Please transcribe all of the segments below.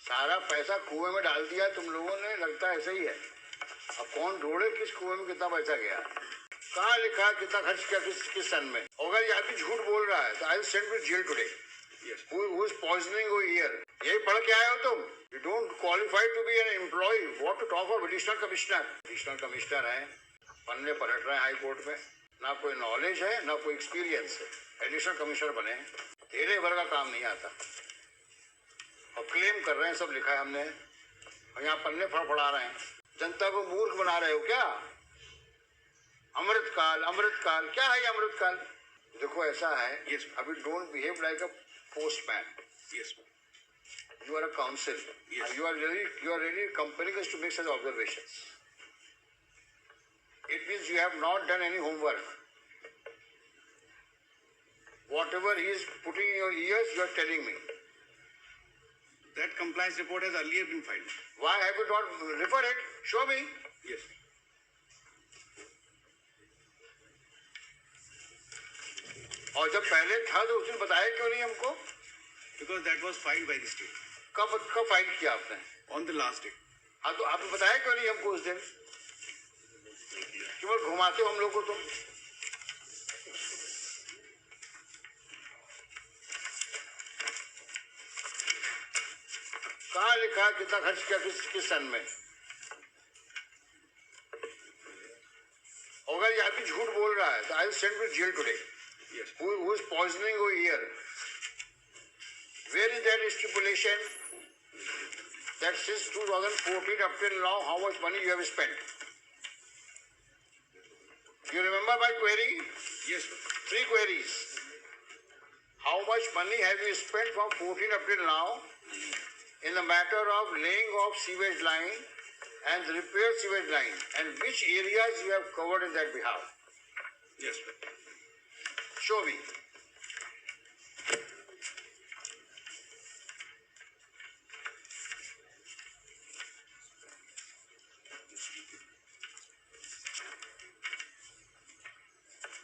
सारा पैसा कुएं में डाल दिया तुम लोगों ने, लगता है ऐसा ही है। अब कौन ढूंढे किस कुएं में कितना पैसा गया, कहाँ लिखा है कितना खर्च किया किस सन में। अगर ये आदमी झूठ बोल रहा है तो I will send with jail today. Who is poisoning your ear? यही पढ़ के आए हो तुम। You don't qualify to be an employee. What to talk of additional commissioner? Additional commissioner है, पन्ने पलट रहे हैं हाई कोर्ट में, ना कोई नॉलेज है ना कोई एक्सपीरियंस है। एडिशनल कमिश्नर बने, तेरे भर का काम नहीं आता और क्लेम कर रहे हैं सब लिखा है हमने, और यहाँ पन्ने फड़फड़ा रहे हैं। जनता को मूर्ख बना रहे हो क्या? अमृतकाल अमृतकाल क्या है ये अमृतकाल? देखो ऐसा है, yes, अभी don't behave like a postman. Yes. You are a counsel. Yes. You are really compelling us to make such observations. It means you have not done any homework. Whatever he is putting in your ears, you are telling me. That compliance report has earlier been filed. Why have you not referred it? Show me. Yes. और जब पहले था तो उस दिन बताया क्यों नहीं हमको? Because that was filed by the state. कब फाइल किया आपने? On the last day. हाँ, तो आपने बताया क्यों नहीं हमको उस दिन? केवल घुमाते हो हम लोग को तुम। कहाँ लिखा है कितना खर्च किया किस सन में? अगर ये आदमी झूठ बोल रहा है तो I will send with jail today. Yes. Who is poisoning your ear? Where is that stipulation that since 2014 up till now how much money you have spent? You remember my query? Yes, sir. 3 queries. How much money have you spent from 14 up till now in the matter of laying of sewage line and repair sewage line, and which areas you have covered in that behalf? Yes, sir. Show me.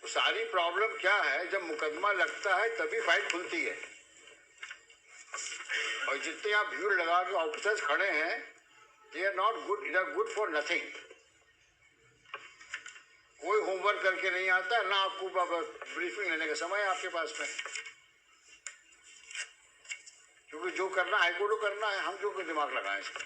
तो सारी problem क्या है, जब मुकदमा लगता है तभी file खुलती है, और जितने यहाँ भीड़ लगा के ऑफिसर्स खड़े हैं, they are not good, they are good for nothing. कोई होमवर्क करके नहीं आता, ना आपको ब्रीफिंग लेने का समय है आपके पास में, क्योंकि जो करना हाईकोर्ट को करना है, हम जो दिमाग लगाएं इसमें।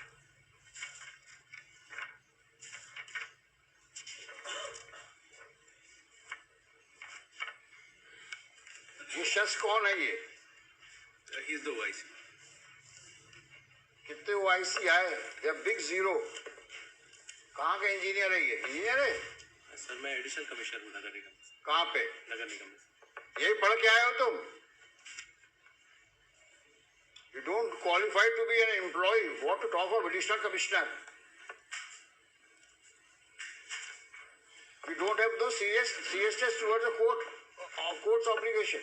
ये शख्स कौन है ये? He is the OIC. कितने OIC आए? या बिग जीरो। कहाँ का इंजीनियर है ये? इंजीनियर है सर, मैं एडिशनल कमिश्नर हूँ नगर निगम। कहाँ पे? नगर निगम में। यही पढ़ के आए हो तुम? You don't qualify to be an employee. What to talk of additional commissioner? You don't have no seriousness towards the court's obligation.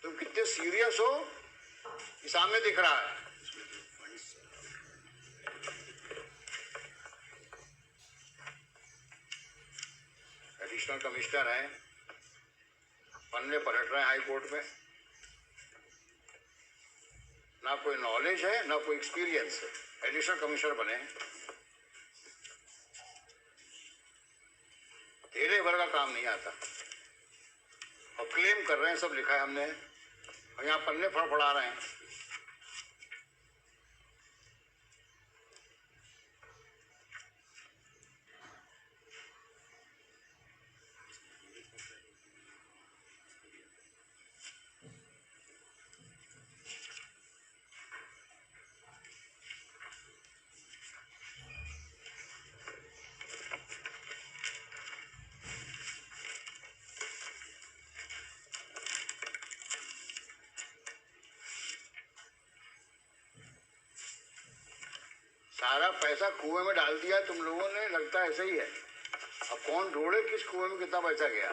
तुम कितने सीरियस हो ये सामने दिख रहा है। एडिशनल कमिश्नर हैं, पन्ने पलट रहे हैं हाई कोर्ट में, ना कोई नॉलेज है ना कोई एक्सपीरियंस है। एडिशनल कमिश्नर बने, तेरे भर का काम नहीं आता और क्लेम कर रहे हैं सब लिखा है हमने, और यहाँ पन्ने फड़फड़ा रहे हैं। सारा पैसा कुएं में डाल दिया तुम लोगों ने, लगता है ऐसा ही है। अब कौन ढूंढे किस कुएं में कितना पैसा गया।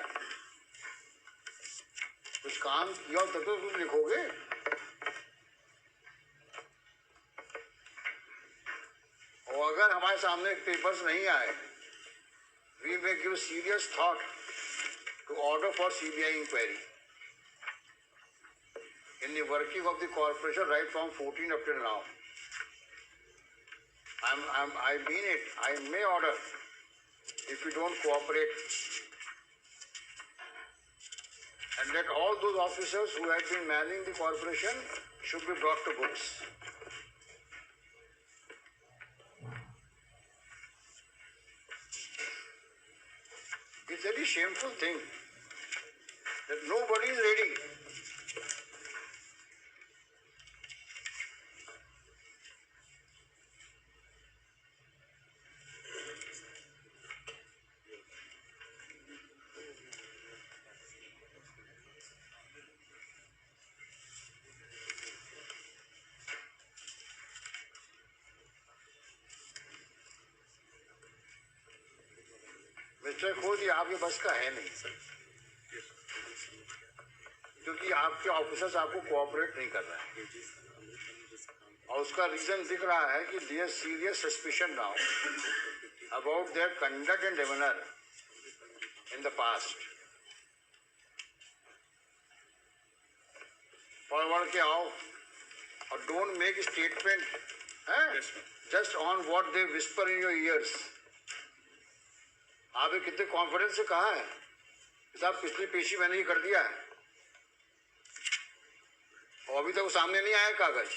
कुछ काम किया तब तो तुम लिखोगे। और अगर हमारे सामने पेपर्स नहीं आए, we may give serious thought to order for CBI inquiry. in the working of the corporation right from 14 up till now. I mean it. I may order if you don't cooperate. And let all those officers who have been manning the corporation should be brought to books. It's a very shameful thing that nobody is ready. Mister खोद ये आपके बस का है नहीं sir, क्योंकि आपके officers आपको कोऑपरेट नहीं कर रहे हैं और उसका रीजन दिख रहा है कि their serious suspicion now about their conduct and demeanour in the past. Forward के आओ और don't make statement just on what they whisper in your ears. आपने कितने कॉन्फिडेंस से कहा है कि साहब पिछली पेशी मैंने ही कर दिया है और अभी तक वो सामने नहीं आया कागज.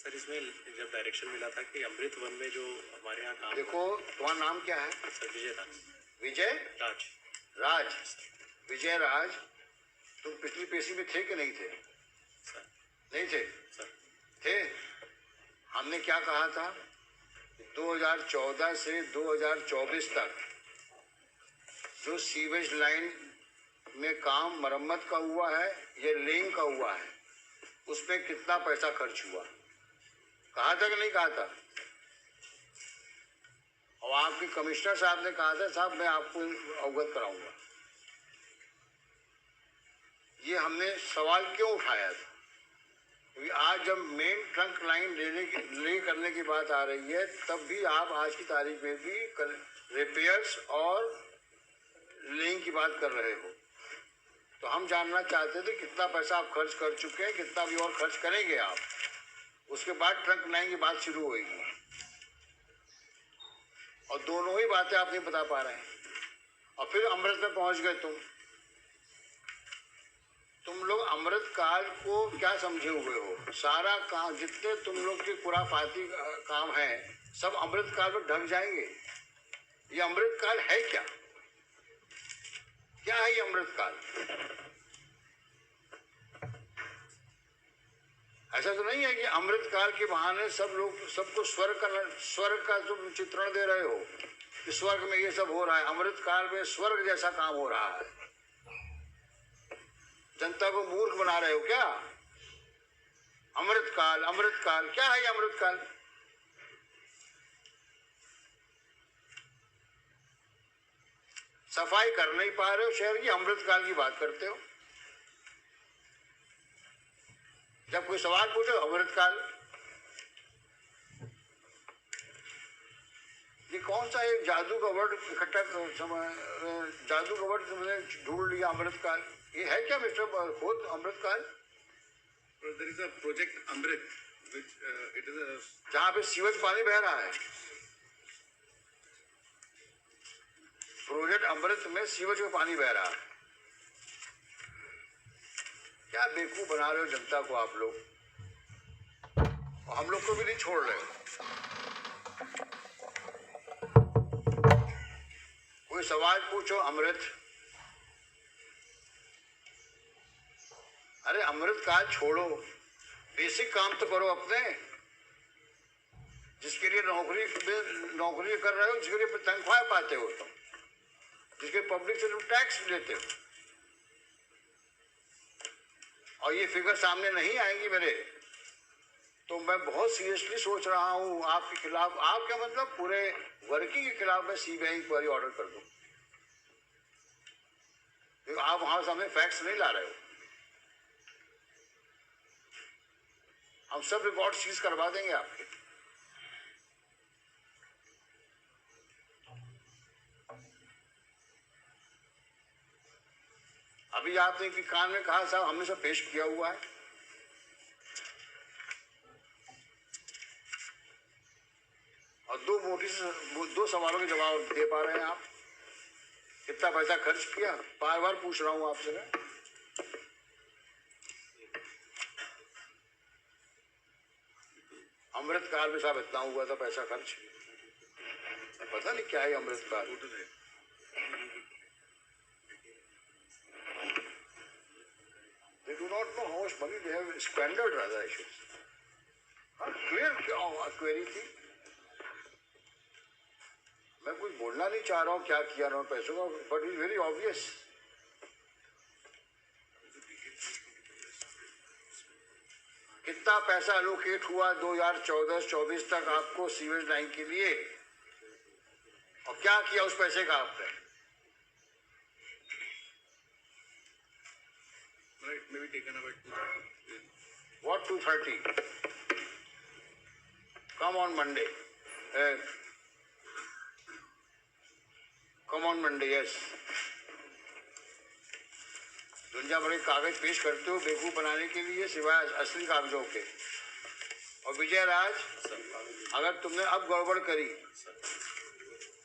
सर इसमें जब डायरेक्शन मिला था कि अमृत वन में जो हमारे यहाँ काम, देखो तुम्हारा नाम क्या है? सर विजय राज. विजय राज. राज. विजय राज, तुम पिछली पेशी में थे कि नहीं थे? सर नहीं थे. सर थे. हमने क्या कहा था? 2014 से 2024 तक जो सीवेज लाइन में काम मरम्मत का हुआ है या लेइंग का हुआ है उसमें कितना पैसा खर्च हुआ, कहा था कि नहीं कहा था? और आपके कमिश्नर साहब ने कहा था साहब मैं आपको अवगत कराऊंगा. ये हमने सवाल क्यों उठाया था? क्योंकि आज जब मेन ट्रंक लाइन ले करने की बात आ रही है तब भी आप आज की तारीख में भी रिपेयर्स और लेइंग की बात कर रहे हो. तो हम जानना चाहते थे कितना पैसा आप खर्च कर चुके हैं, कितना भी और खर्च करेंगे आप. उसके बाद ट्रंक लाइन की बात शुरू होगी और दोनों ही बातें आप नहीं बता पा रहे हैं. और फिर अमृत में पहुंच गए तुम लोग अमृत काल को क्या समझे हुए हो? सारा काम जितने तुम लोग के खुराफाती काम है सब अमृत काल में ढक जाएंगे. ये अमृत काल है क्या? क्या है ये अमृत काल? ऐसा तो नहीं है कि अमृत काल के बहाने सब लोग सबको स्वर्ग का तुम चित्रण दे रहे हो कि स्वर्ग में ये सब हो रहा है. अमृत काल में स्वर्ग जैसा काम हो रहा है. जनता को मूर्ख बना रहे हो क्या? अमृत काल क्या है ये अमृत काल? सफाई कर नहीं पा रहे हो शहर की, अमृत काल की बात करते हो. जब कोई सवाल पूछो अमृत काल. ये कौन सा एक जादू का वर्ड इकट्ठा जादू का वर्ड तुमने ढूंढ लिया अमृत काल. ये है क्या मिस्टर खोद अमृत काल? There is a project Amrit, which it is a जहाँ पे सीवेज पानी बह रहा है. प्रोजेक्ट अमृत में सीवेज का पानी बह रहा है. क्या बेवकूफ बना रहे हो जनता को आप लोग. और हम लोग को भी नहीं छोड़ रहे हो. कोई सवाल पूछो अमृत. अरे अमृत काल छोड़ो, बेसिक काम तो करो अपने. जिसके लिए नौकरी कर रहे हो, जिसके लिए तनख्वाह पाते हो तुम, जिसके पब्लिक से तुम टैक्स लेते हो. और ये फिगर सामने नहीं आएंगी मेरे, तो मैं बहुत सीरियसली सोच रहा हूँ आपके खिलाफ, आपके मतलब पूरे वर्किंग के खिलाफ मैं सीबीआई इंक्वायरी ऑर्डर कर दूं. क्योंकि आप वहां सामने फैक्ट्स नहीं ला रहे हो. हम सब रिकॉर्ड सीज करवा देंगे आपके. अभी आपने कि कान में कहा साहब हमने सब पेश किया हुआ है। और दो सवालों के जवाब दे पा रहे हैं आप? कितना पैसा खर्च किया? बार बार पूछ रहा हूं आपसे मैं। अमृत काल में साहब इतना हुआ था पैसा खर्च, पता नहीं क्या है अमृत काल। They do not know how much money they have squandered, rather I should say. Clear query थी। मैं कुछ बोलना नहीं चाह रहा हूँ क्या किया ना पैसों का, बट इज वेरी ऑब्वियस। कितना पैसा एलोकेट हुआ 2014-24 तक आपको सीवेज लाइन के लिए, और क्या किया उस पैसे का आपने? Right, maybe taken about 230. What 230? Come on Monday. Come on Monday, yes. दुनिया भर के कागज पेश करते हो बेवकूफ बनाने के लिए, सिवाय असली कागजों के। और विजय राज, अगर तुमने अब गड़बड़ करी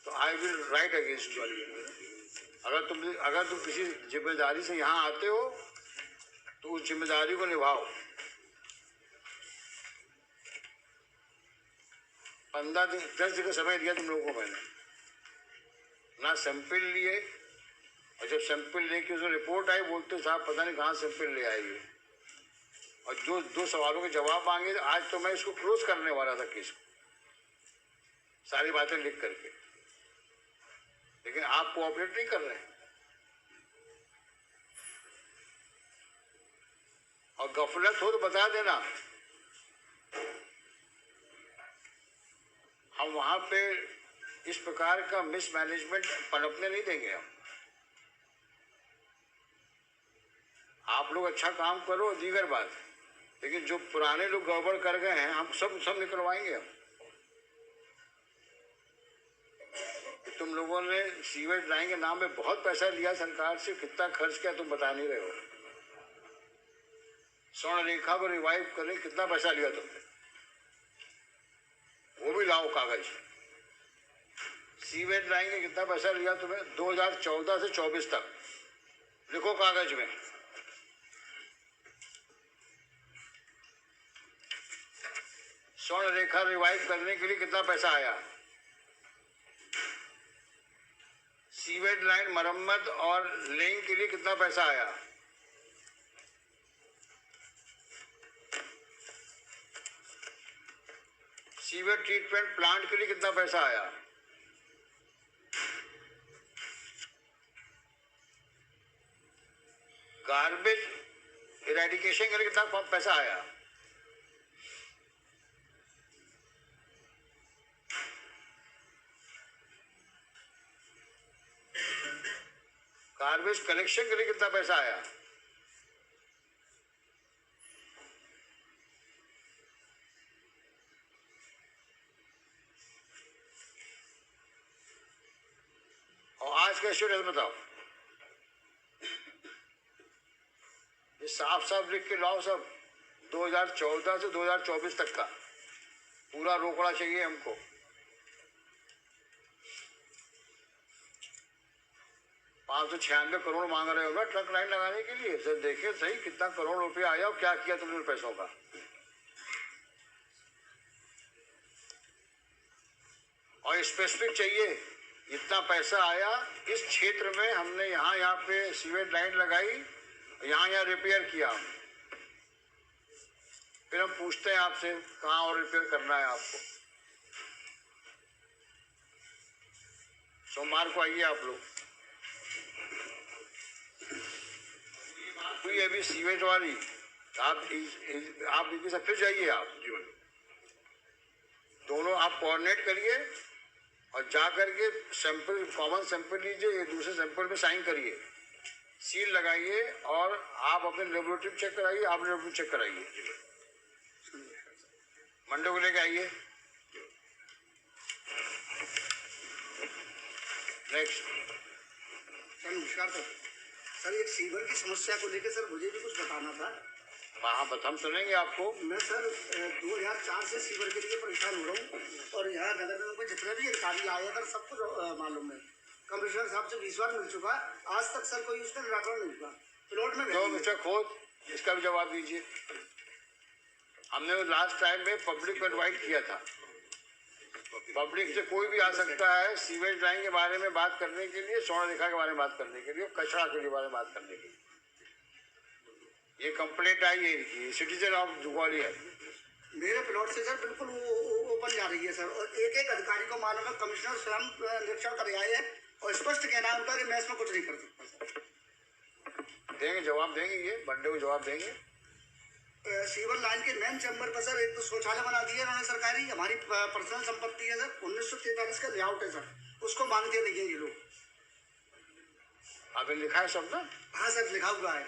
तो I will write against you. अगर तुम किसी जिम्मेदारी से यहाँ आते हो तो उस जिम्मेदारी को निभाओ। 10 दिन का समय दिया तुम लोगों को मैंने, ना सैंपल लिए, और जब सैंपल लेके उसमें रिपोर्ट आई बोलते साहब पता नहीं कहाँ सैंपल ले आएगी, और जो 2 सवालों के जवाब मांगे। आज तो मैं इसको क्लोज करने वाला था केस को, सारी बातें लिख करके, लेकिन आप कोऑपरेट नहीं कर रहे हैं। और गफलत हो तो बता देना, हम वहां पे इस प्रकार का मिसमैनेजमेंट पनपने नहीं देंगे हम। आप लोग अच्छा काम करो दीगर बात, लेकिन जो पुराने लोग गड़बड़ कर गए हैं हम सब निकलवाएंगे हम। तुम लोगों ने सीवेज लाइन के नाम में बहुत पैसा लिया सरकार से, कितना खर्च किया तुम बता नहीं रहे हो। स्वर्ण रेखा को रिवाइव करने कितना पैसा लिया तुमने, वो भी लाओ कागज। सीवेज लाइन में कितना पैसा लिया तुम्हें 2014 से 24 तक, लिखो कागज में। स्वर्ण रेखा रिवाइव करने के लिए कितना पैसा आया, सीवेज लाइन मरम्मत और लेइंग के लिए कितना पैसा आया, सीवेज ट्रीटमेंट प्लांट के लिए कितना पैसा आया, गार्बेज इरेडिकेशन के लिए कितना पैसा आया, गार्बेज कलेक्शन के लिए कितना पैसा आया, और आज का शेड्यूल बताओ। ये साफ साफ लिख के लाओ सब, 2014 से 2024 तक का पूरा रोकड़ा चाहिए हमको। $596 करोड़ मांग रहे हो ना ट्रक लाइन लगाने के लिए। सर देखिए सही कितना करोड़ रुपया आया और क्या किया तुमने पैसों का। और स्पेसिफिक चाहिए, इतना पैसा आया इस क्षेत्र में, हमने यहाँ पे सीवेज लाइन लगाई, यहाँ रिपेयर किया। फिर हम पूछते हैं आपसे कहाँ और रिपेयर करना है आपको। सोमवार को आइए आप लोग। कोई अभी सीवेज वाली आप इनके साथ फिर जाइए, आप दोनों आप कोऑर्डिनेट करिए और जा करके सैंपल, कॉमन सैंपल लीजिए, एक दूसरे सैंपल में साइन करिए, सील लगाइए और आप अपने लेबोरेटरी चेक कराइए, आप लेबोरेटरी चेक कराइए। मंडे को लेके आइए। नेक्स्ट नमस्कार सर। सर एक सीवर की समस्या को लेकर सर मुझे भी कुछ बताना था। वहाँ पर हम सुनेंगे आपको। मैं सर 2004 से सीवर के लिए परेशान हो रहा हूँ और यहाँ नगर निगम के जितने भी अधिकारी आए हैं सब कुछ मालूम है। कमिश्नर साहब से 20 बार मिल चुका, आज तक सर कोई उसका निराकरण नहीं हुआ। प्लॉट में तो मिस्टर खोत इसका भी जवाब दीजिए। हमने लास्ट टाइम में पब्लिक को इन्वाइट किया था, पब्लिक से कोई भी आ सकता है सीवेज लाइन के बारे में बात करने के लिए, सोना रेखा के बारे में बात करने के लिए, कचरा के बारे में बात करने के लिए। ये कंप्लेंट आई है इनकी, सिटीजन ऑफ ग्वालियर। मेरे प्लॉट से सर बिल्कुल वो ओपन जा रही है सर, और एक एक अधिकारी को मालूम है। कमिश्नर स्वयं निरीक्षण कर आए हैं और स्पष्ट कहना है उनका कि मैं इसमें कुछ नहीं कर सकता। देंगे जवाब देंगे, ये बंदे को जवाब देंगे। सीवर लाइन के मेन चैम्बर पर सर एक तो शौचालय बना दिया उन्होंने सरकारी, हमारी पर्सनल संपत्ति है सर, 1943 का लेआउट है सर, उसको मांगते नहीं है ये लोग। आपने लिखा है सब ना? हाँ सर लिखा हुआ है।